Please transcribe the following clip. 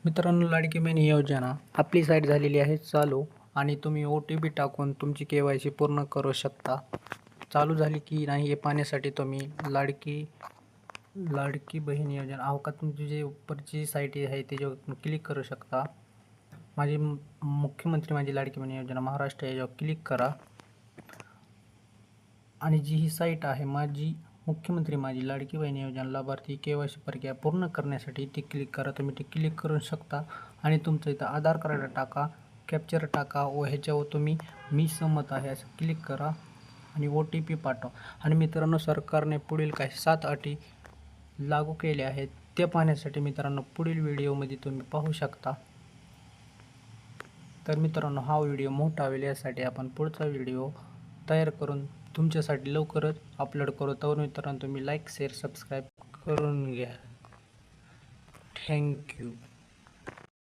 मित्रांनो, लाडकी बहीण योजना आपली साईट झालेली आहे चालू आणि तुम्ही OTP टाकून तुमची KYC पूर्ण करू शकता. चालू झाली की नाही हे पाहण्यासाठी तुम्ही लाडकी बहीण योजना का तुमची जे उपरची साईट आहे त्याच्यावर क्लिक करू शकता. मुख्यमंत्री माझी लाडकी बहीण योजना महाराष्ट्र याच्यावर क्लिक करा आणि जी ही साईट आहे मुख्यमंत्री माझी लाडकी बहीण योजना लाभार्थी KYC प्रक्रिया पूर्ण करण्यासाठी ती क्लिक करा. तुम्ही ती क्लिक करू शकता आणि तुमचं इथं आधार कार्ड टाका, कॅप्चर टाका व ह्याच्यावर तुम्ही मी सहमत आहे असं क्लिक करा आणि OTP पाठवा. आणि मित्रांनो, सरकारने पुढील काही 7 अटी लागू केल्या आहेत ते पाहण्यासाठी मित्रांनो पुढील व्हिडिओमध्ये तुम्ही पाहू शकता. तर मित्रांनो, हा व्हिडिओ मोठा होईल यासाठी आपण पुढचा व्हिडिओ तयार करून तुमच्यासाठी लवकरच अपलोड करू. तर मित्रांनो, तुम्ही लाईक शेअर सबस्क्राईब करून घ्या. थँक्यू.